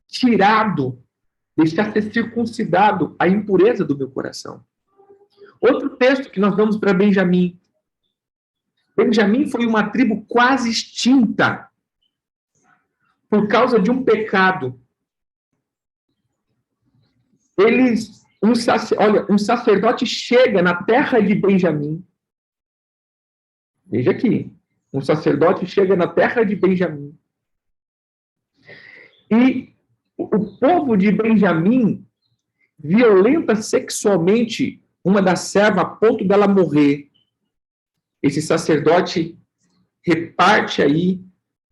Tirado, deixar ser circuncidado a impureza do meu coração. Outro texto que nós damos para Benjamim. Benjamim foi uma tribo quase extinta. por causa de um pecado, um sacerdote chega na terra de Benjamim. Veja aqui, um sacerdote chega na terra de Benjamim. E o povo de Benjamim violenta sexualmente uma das servas a ponto dela morrer. Esse sacerdote reparte aí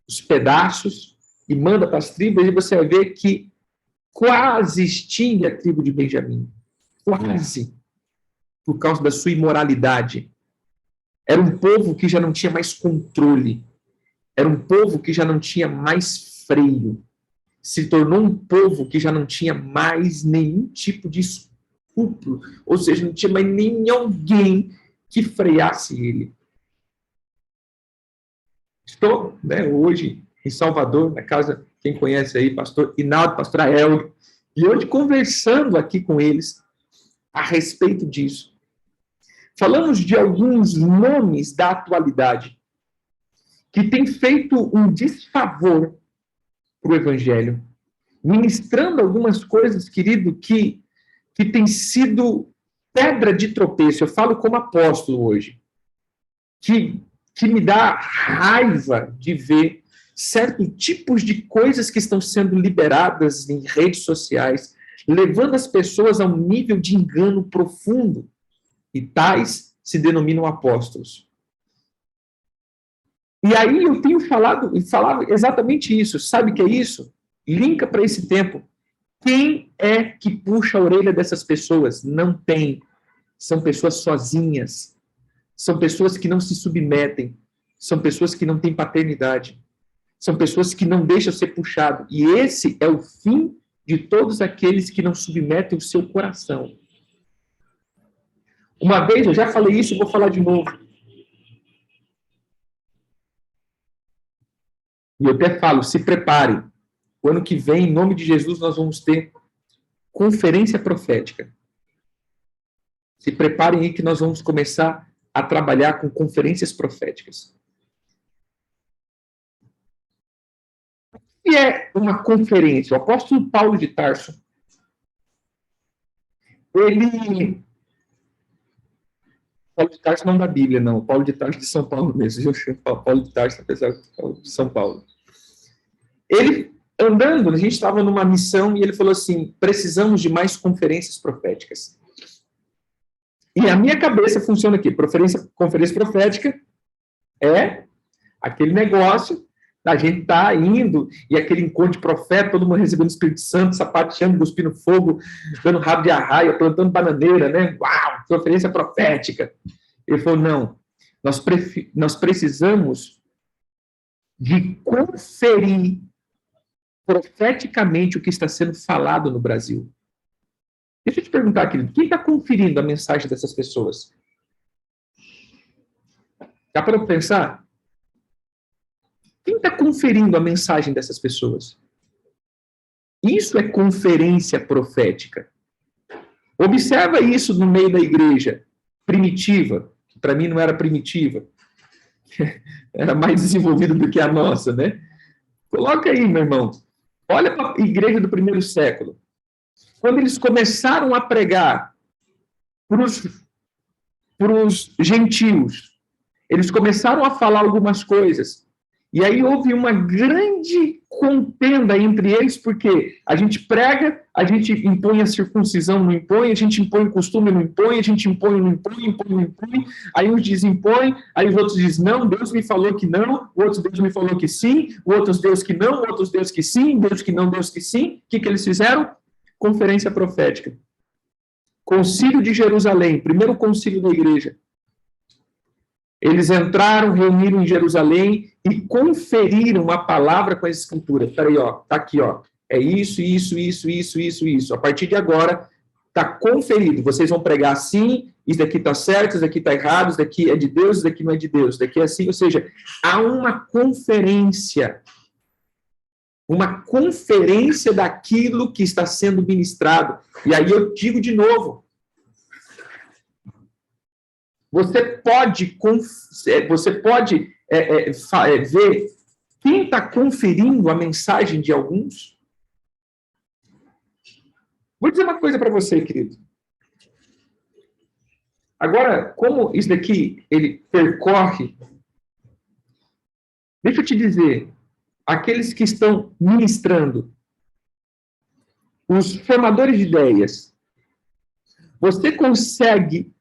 os pedaços e manda para as tribos, e você vai ver que quase extingue a tribo de Benjamim. Quase. Por causa da sua imoralidade. Era um povo que já não tinha mais controle. Era um povo que já não tinha mais freio. Se tornou um povo que já não tinha mais nenhum tipo de escrúpulo. Ou seja, não tinha mais nem alguém que freasse ele. Estou, hoje em Salvador, na casa, quem conhece aí, pastor Hinaldo, pastor Ael, e hoje conversando aqui com eles a respeito disso. Falamos de alguns nomes da atualidade que têm feito um desfavor para o Evangelho, ministrando algumas coisas, querido, que tem sido pedra de tropeço. Eu falo como apóstolo hoje, que me dá raiva de ver certos tipos de coisas que estão sendo liberadas em redes sociais, levando as pessoas a um nível de engano profundo. E tais se denominam apóstolos. E aí eu tenho falado exatamente isso. Sabe o que é isso? Linka para esse tempo. Quem é que puxa a orelha dessas pessoas? Não tem. São pessoas sozinhas. São pessoas que não se submetem. São pessoas que não têm paternidade. São pessoas que não deixam ser puxado. E esse é o fim de todos aqueles que não submetem o seu coração. Uma vez, eu já falei isso e vou falar de novo. E eu até falo, se preparem. O ano que vem, em nome de Jesus, nós vamos ter conferência profética. Se preparem aí que nós vamos começar a trabalhar com conferências proféticas. O que é uma conferência? O apóstolo Paulo de Tarso, Paulo de Tarso não da Bíblia, não. Paulo de Tarso de São Paulo mesmo. Eu chamo Paulo de Tarso, apesar de São Paulo. Ele, andando, a gente estava numa missão e ele falou assim, precisamos de mais conferências proféticas. E a minha cabeça funciona aqui. Conferência profética é aquele negócio da gente estar indo e aquele encontro de profeta, todo mundo recebendo o Espírito Santo, sapateando, cuspindo fogo, dando rabo de arraia, plantando bananeira, né? Uau, conferência profética. Ele falou, não, nós precisamos de conferir profeticamente o que está sendo falado no Brasil. Deixa eu te perguntar, querido, quem está conferindo a mensagem dessas pessoas? Dá para pensar? Quem está conferindo a mensagem dessas pessoas? Isso é conferência profética. Observa isso no meio da igreja primitiva, que para mim não era primitiva, era mais desenvolvida do que a nossa, né? Coloca aí, meu irmão. Olha para a igreja do primeiro século. Quando eles começaram a pregar para os gentios, eles começaram a falar algumas coisas. E aí houve uma grande contenda entre eles, porque a gente prega, a gente impõe a circuncisão, não impõe, a gente impõe o costume, não impõe, a gente impõe, não impõe, não impõe, aí uns dizem impõe, aí os outros dizem não, Deus me falou que não, o outro Deus me falou que sim, o outro Deus que não, o outro Deus que sim, Deus que não, Deus que sim. O que eles fizeram? Conferência profética. Concílio de Jerusalém, primeiro concílio da igreja. Eles entraram, reuniram em Jerusalém e conferiram a palavra com a escritura. Espera aí, tá aqui, é isso, isso, isso, isso, isso, isso. A partir de agora, está conferido. Vocês vão pregar assim, isso daqui está certo, isso daqui está errado, isso daqui é de Deus, isso daqui não é de Deus, isso daqui é assim. Ou seja, há uma conferência daquilo que está sendo ministrado. E aí eu digo de novo, você pode ver Quem está conferindo a mensagem de alguns? Vou dizer uma coisa para você, querido. Agora, como isso daqui, ele percorre, deixa eu te dizer, aqueles que estão ministrando, os formadores de ideias, você consegue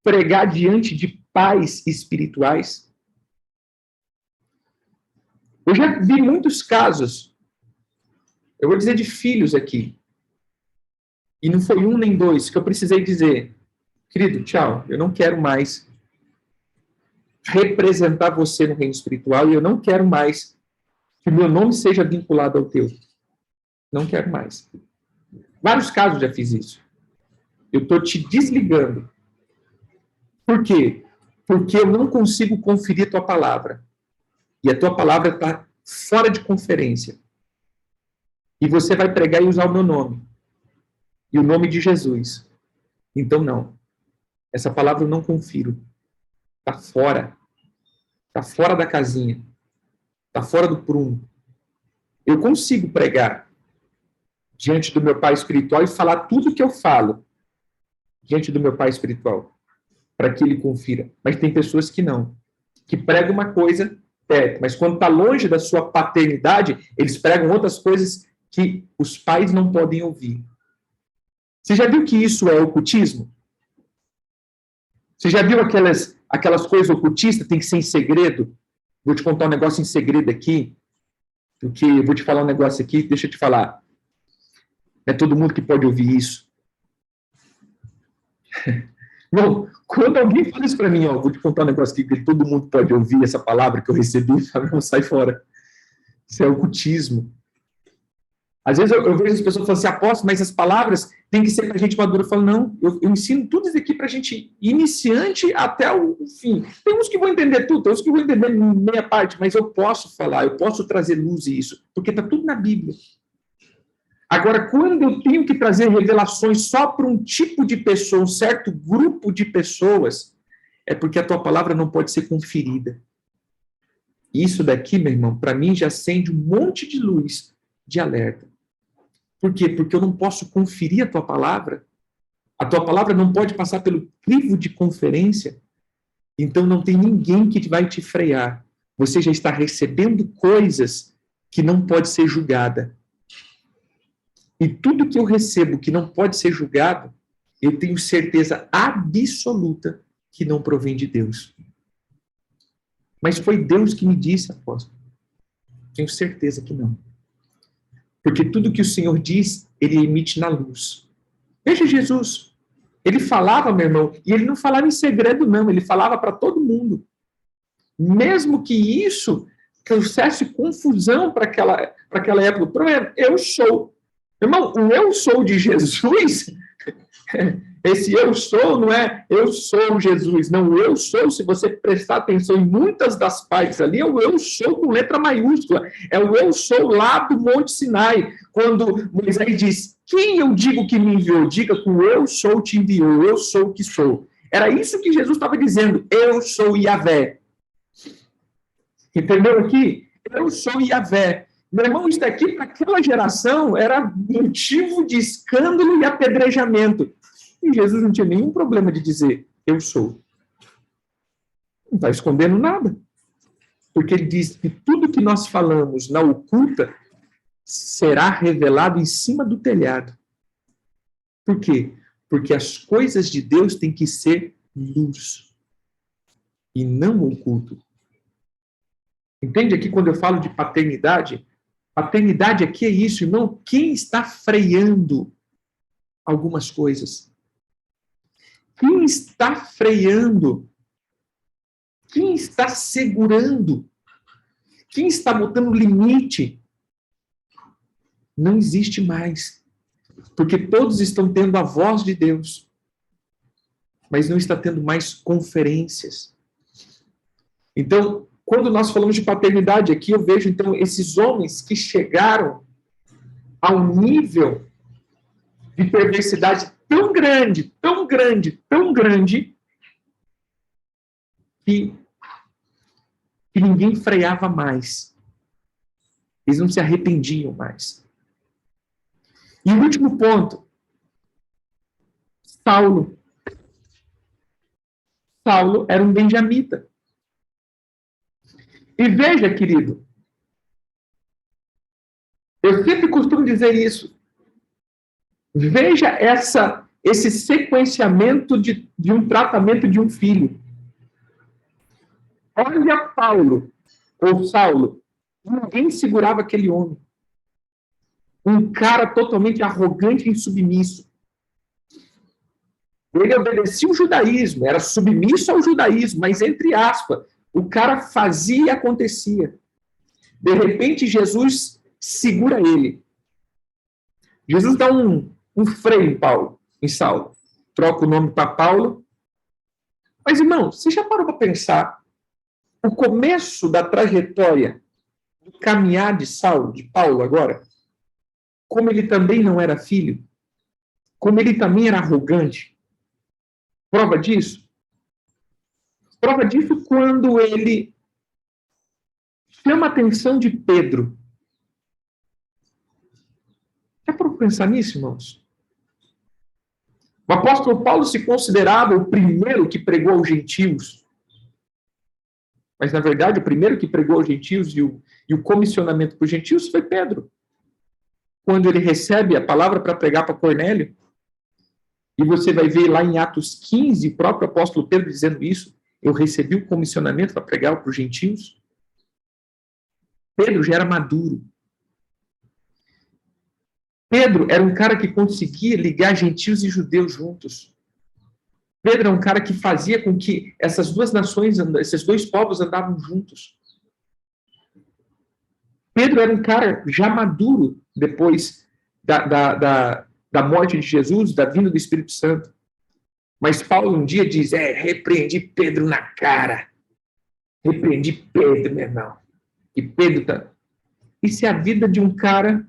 pregar diante de pais espirituais? Eu já vi muitos casos, eu vou dizer de filhos aqui, e não foi um nem dois, que eu precisei dizer, querido, tchau, eu não quero mais representar você no reino espiritual e eu não quero mais que o meu nome seja vinculado ao teu. Não quero mais. Vários casos já fiz isso. Eu estou te desligando. Por quê? Porque eu não consigo conferir a tua palavra. E a tua palavra está fora de conferência. E você vai pregar e usar o meu nome. E o nome de Jesus. Então, não. Essa palavra eu não confiro. Está fora. Está fora da casinha. Está fora do prumo. Eu consigo pregar diante do meu pai espiritual e falar tudo o que eu falo diante do meu pai espiritual, para que ele confira. Mas tem pessoas que não. Que pregam uma coisa perto, mas quando está longe da sua paternidade, eles pregam outras coisas que os pais não podem ouvir. Você já viu que isso é ocultismo? Você já viu aquelas coisas ocultistas, tem que ser em segredo? Vou te contar um negócio em segredo aqui, porque vou te falar um negócio aqui, deixa eu te falar. Não é todo mundo que pode ouvir isso. Não, quando alguém fala isso para mim, ó, vou te contar um negócio aqui, que todo mundo pode ouvir essa palavra que eu recebi, fala, não, sai fora. Isso é ocultismo. Às vezes eu vejo as pessoas falando assim, apóstolo, mas as palavras têm que ser para a gente madura. Eu falo, não, eu ensino tudo isso aqui para a gente, iniciante até o fim. Tem uns que vão entender tudo, tem uns que vão entender meia parte, mas eu posso falar, eu posso trazer luz a isso, porque está tudo na Bíblia. Agora, quando eu tenho que trazer revelações só para um tipo de pessoa, um certo grupo de pessoas, é porque a tua palavra não pode ser conferida. Isso daqui, meu irmão, para mim já acende um monte de luz de alerta. Por quê? Porque eu não posso conferir a tua palavra. A tua palavra não pode passar pelo crivo de conferência. Então não tem ninguém que vai te frear. Você já está recebendo coisas que não pode ser julgada. E tudo que eu recebo que não pode ser julgado, eu tenho certeza absoluta que não provém de Deus. Mas foi Deus que me disse, apóstolo. Tenho certeza que não. Porque tudo que o Senhor diz, ele emite na luz. Veja Jesus. Ele falava, meu irmão, e ele não falava em segredo, não. Ele falava para todo mundo. Mesmo que isso trouxesse confusão para aquela época. O problema, eu sou. Irmão, o eu sou de Jesus, esse eu sou não é eu sou Jesus, não, o eu sou, se você prestar atenção em muitas das partes ali, é o eu sou com letra maiúscula, é o eu sou lá do Monte Sinai, quando Moisés diz, quem eu digo que me enviou? Diga que o eu sou te enviou, eu sou o que sou. Era isso que Jesus estava dizendo, eu sou Yahvé. Entendeu aqui? Eu sou Yahvé. Meu irmão, isso daqui, para aquela geração, era motivo de escândalo e apedrejamento. E Jesus não tinha nenhum problema de dizer, eu sou. Não está escondendo nada. Porque ele diz que tudo que nós falamos na oculta será revelado em cima do telhado. Por quê? Porque as coisas de Deus têm que ser luz. E não oculto. Entende aqui quando eu falo de paternidade? Paternidade aqui é isso, irmão. Quem está freando algumas coisas? Quem está freando? Quem está segurando? Quem está botando limite? Não existe mais. Porque todos estão tendo a voz de Deus. Mas não está tendo mais conferências. Então, quando nós falamos de paternidade aqui, eu vejo, então, esses homens que chegaram ao nível de perversidade tão grande, tão grande, tão grande, que ninguém freava mais. Eles não se arrependiam mais. E o último ponto, Saulo. Saulo era um benjamita. E veja, querido, eu sempre costumo dizer isso. Veja esse sequenciamento de um tratamento de um filho. Olha Paulo, ou Saulo, ninguém segurava aquele homem. Um cara totalmente arrogante e insubmisso. Ele obedecia o judaísmo, era submisso ao judaísmo, mas entre aspas, o cara fazia e acontecia. De repente, Jesus segura ele. Jesus dá um freio em Saulo. Troca o nome para Paulo. Mas, irmão, você já parou para pensar o começo da trajetória do caminhar de Saulo, de Paulo agora? Como ele também não era filho? Como ele também era arrogante? Prova disso? Prova disso quando ele chama a atenção de Pedro. Já parou para pensar nisso, irmãos? O apóstolo Paulo se considerava o primeiro que pregou aos gentios. Mas, na verdade, o primeiro que pregou aos gentios e o comissionamento para os gentios foi Pedro. Quando ele recebe a palavra para pregar para Cornélio, e você vai ver lá em Atos 15, o próprio apóstolo Pedro dizendo isso, eu recebi o comissionamento para pregar para os gentios. Pedro já era maduro. Pedro era um cara que conseguia ligar gentios e judeus juntos. Pedro é um cara que fazia com que essas duas nações, esses dois povos andavam juntos. Pedro era um cara já maduro depois da morte de Jesus, da vinda do Espírito Santo. Mas Paulo um dia diz, repreendi Pedro na cara. Repreendi Pedro, meu irmão. E Pedro tá... Isso é a vida de um cara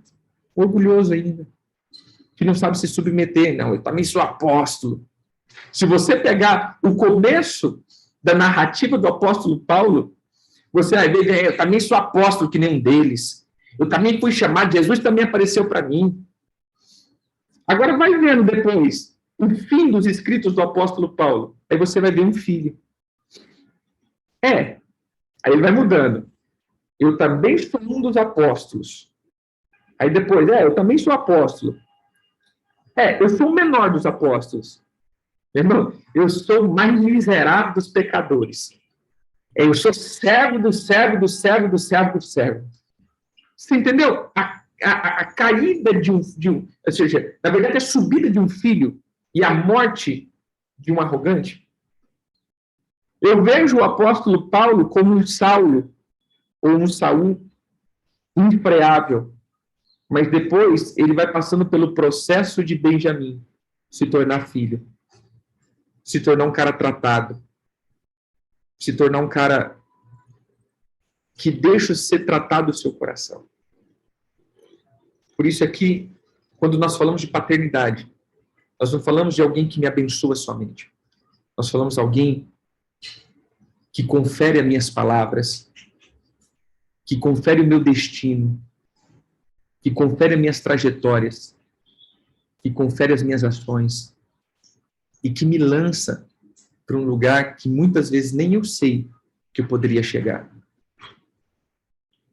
orgulhoso ainda, que não sabe se submeter. Não, eu também sou apóstolo. Se você pegar o começo da narrativa do apóstolo Paulo, você vai ver, eu também sou apóstolo que nem um deles. Eu também fui chamado, Jesus também apareceu para mim. Agora vai vendo depois o fim dos escritos do apóstolo Paulo. Aí você vai ver um filho. Aí ele vai mudando. Eu também sou um dos apóstolos. Aí depois, eu também sou apóstolo. Eu sou o menor dos apóstolos. Irmão, eu sou o mais miserável dos pecadores. Eu sou servo do servo do servo do servo do servo. Você entendeu? A caída de um... Ou seja, na verdade, a subida de um filho e a morte de um arrogante. Eu vejo o apóstolo Paulo como um Saulo, ou um Saul, infreável. Mas depois ele vai passando pelo processo de Benjamim, se tornar filho. Se tornar um cara tratado. Se tornar um cara que deixa ser tratado o seu coração. Por isso aqui, quando nós falamos de paternidade, nós não falamos de alguém que me abençoa somente. Nós falamos de alguém que confere as minhas palavras, que confere o meu destino, que confere as minhas trajetórias, que confere as minhas ações e que me lança para um lugar que muitas vezes nem eu sei que eu poderia chegar.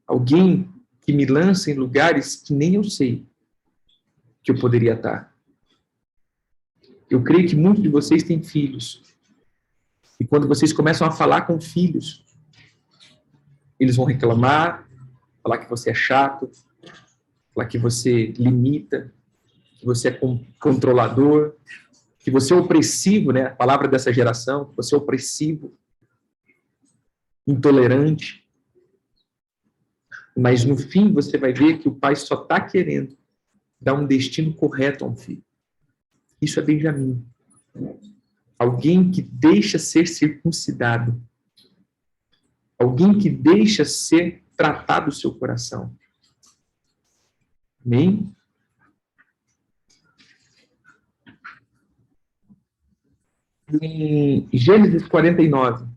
Alguém que me lança em lugares que nem eu sei que eu poderia estar. Eu creio que muitos de vocês têm filhos. E quando vocês começam a falar com filhos, eles vão reclamar, falar que você é chato, falar que você limita, que você é controlador, que você é opressivo, né? A palavra dessa geração, que você é opressivo, intolerante. Mas no fim você vai ver que o pai só está querendo dar um destino correto a um filho. Isso é Benjamim. Alguém que deixa ser circuncidado. Alguém que deixa ser tratado o seu coração. Amém? Em Gênesis 49.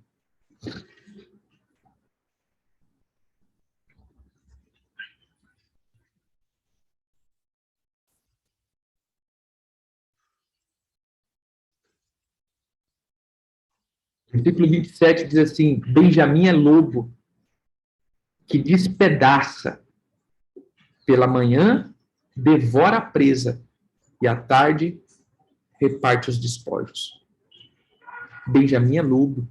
Versículo 27 diz assim: Benjamim é lobo que despedaça. Pela manhã, devora a presa, e à tarde, reparte os despojos. Benjamim é lobo.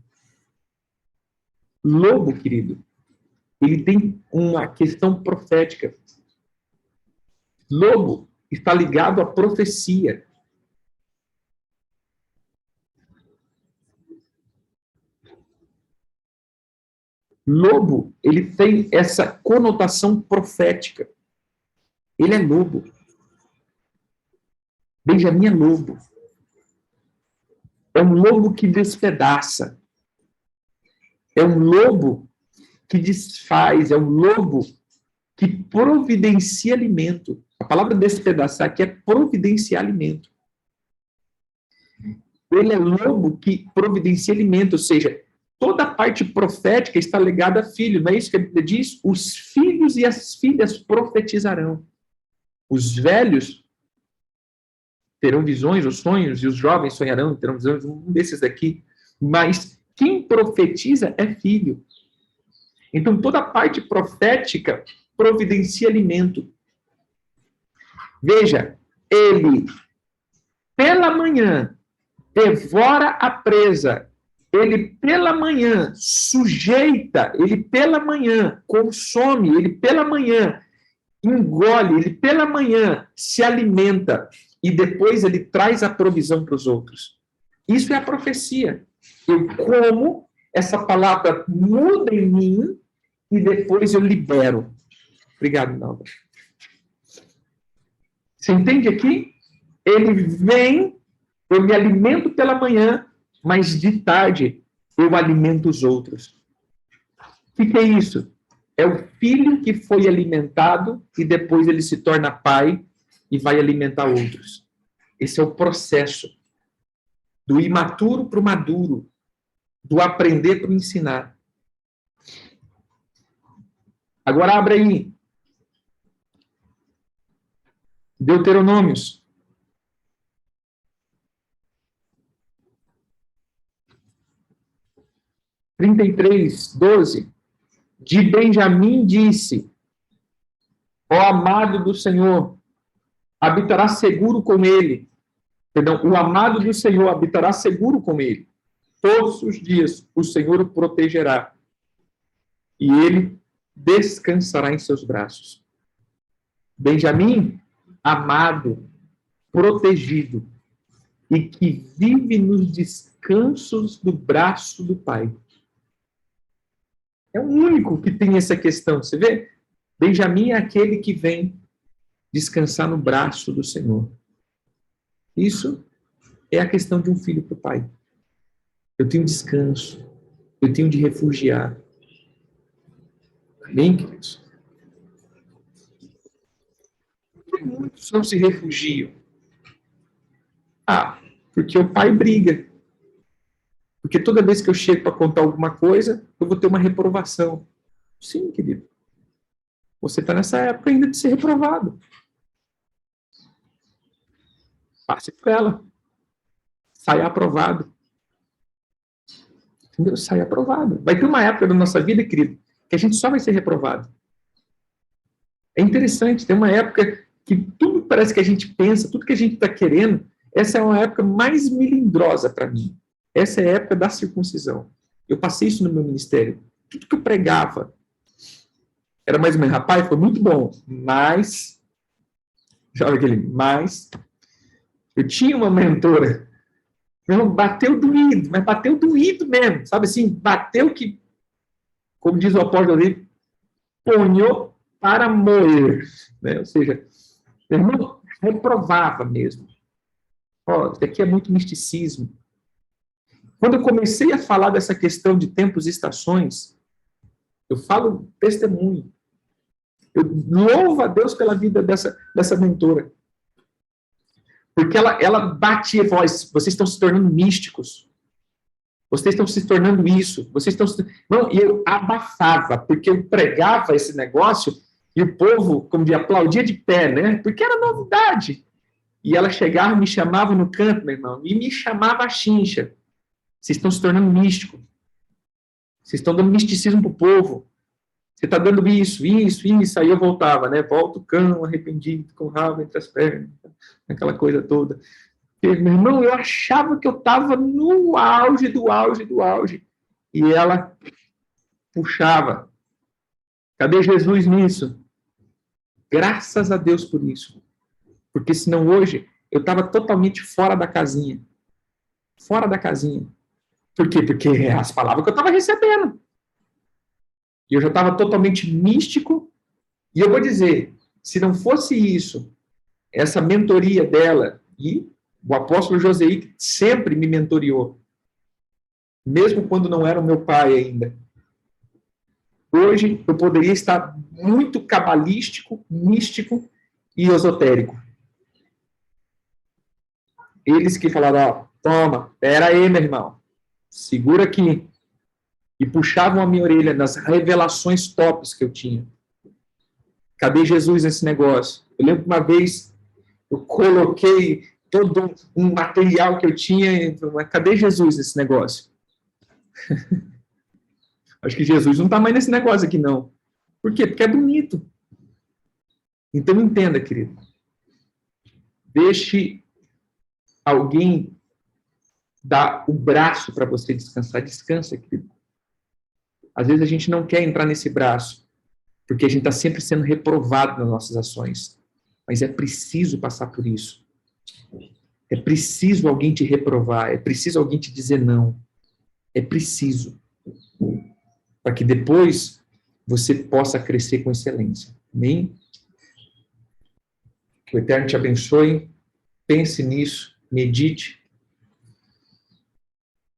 Lobo, querido, ele tem uma questão profética. Lobo está ligado à profecia. Lobo, ele tem essa conotação profética. Ele é lobo. Benjamim é lobo. É um lobo que despedaça. É um lobo que desfaz. É um lobo que providencia alimento. A palavra despedaçar aqui é providenciar alimento. Ele é lobo que providencia alimento, ou seja, toda a parte profética está ligada a filho. Não é isso que a Bíblia diz? Os filhos e as filhas profetizarão. Os velhos terão visões ou sonhos, e os jovens sonharão, terão visões, um desses daqui. Mas quem profetiza é filho. Então, toda a parte profética providencia alimento. Veja, ele, pela manhã, devora a presa. Ele, pela manhã, sujeita. Ele, pela manhã, consome. Ele, pela manhã, engole. Ele, pela manhã, se alimenta. E depois ele traz a provisão para os outros. Isso é a profecia. Eu como, essa palavra muda em mim e depois eu libero. Obrigado, Nalva. Você entende aqui? Ele vem, eu me alimento pela manhã, mas de tarde eu alimento os outros. O que é isso? É o filho que foi alimentado e depois ele se torna pai e vai alimentar outros. Esse é o processo do imaturo para o maduro, do aprender para o ensinar. Agora abre aí. Deuteronômios. Trinta e três, 12. De Benjamim disse: ó amado do Senhor, habitará seguro com ele. Perdão, o amado do Senhor habitará seguro com ele. Todos os dias o Senhor o protegerá. E ele descansará em seus braços. Benjamim, amado, protegido, e que vive nos descansos do braço do Pai. É o único que tem essa questão. Você vê? Benjamim é aquele que vem descansar no braço do Senhor. Isso é a questão de um filho para o pai. Eu tenho descanso. Eu tenho de refugiar. Amém, queridos? Por que muitos não se refugiam? Ah, porque o pai briga. Porque toda vez que eu chego para contar alguma coisa, eu vou ter uma reprovação. Sim, querido. Você está nessa época ainda de ser reprovado. Passe por ela. Saia aprovado. Entendeu? Saia aprovado. Vai ter uma época da nossa vida, querido, que a gente só vai ser reprovado. É interessante, tem uma época que tudo parece que a gente pensa, tudo que a gente está querendo, essa é uma época mais melindrosa para mim. Essa é a época da circuncisão. Eu passei isso no meu ministério. Tudo que eu pregava era mais ou menos, rapaz, foi muito bom, mas, já aquele, mas, eu tinha uma mentora, bateu doído, mas bateu doído mesmo, sabe assim, bateu que, como diz o apóstolo ali, ponhou para moer, né? Ou seja, meu irmão reprovava mesmo. Ó, isso aqui é muito misticismo. Quando eu comecei a falar dessa questão de tempos e estações, eu falo testemunho. Eu louvo a Deus pela vida dessa mentora. Porque ela batia e falava, vocês estão se tornando místicos. Vocês estão se tornando isso. Vocês estão se... Não, e eu abafava, porque eu pregava esse negócio e o povo, como de aplaudia de pé, né? Porque era novidade. E ela chegava, me chamava no canto, meu irmão, e me chamava a chincha. Vocês estão se tornando místico. Vocês estão dando misticismo para o povo. Você está dando isso. Aí eu voltava, né? Volta o cão arrependido, com o rabo entre as pernas, aquela coisa toda. E, meu irmão, eu achava que eu estava no auge do auge do auge. E ela puxava. Cadê Jesus nisso? Graças a Deus por isso. Porque senão hoje eu estava totalmente fora da casinha. Fora da casinha. Por quê? Porque é as palavras que eu estava recebendo. E eu já estava totalmente místico. E eu vou dizer, se não fosse isso, essa mentoria dela, e o apóstolo Joseí que sempre me mentoriou, mesmo quando não era o meu pai ainda, hoje eu poderia estar muito cabalístico, místico e esotérico. Eles que falaram, ó, toma, pera aí, meu irmão, segura aqui. E puxavam a minha orelha nas revelações tops que eu tinha. Cadê Jesus nesse negócio? Eu lembro que uma vez eu coloquei todo um material que eu tinha, mas cadê Jesus nesse negócio? Acho que Jesus não está mais nesse negócio aqui, não. Por quê? Porque é bonito. Então entenda, querido. Deixe alguém dar o braço para você descansar. Descansa, querido. Às vezes a gente não quer entrar nesse braço, porque a gente está sempre sendo reprovado nas nossas ações. Mas é preciso passar por isso. É preciso alguém te reprovar, é preciso alguém te dizer não. É preciso. Para que depois você possa crescer com excelência. Amém? Que o Eterno te abençoe. Pense nisso, medite.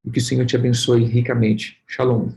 E que o Senhor te abençoe ricamente. Shalom.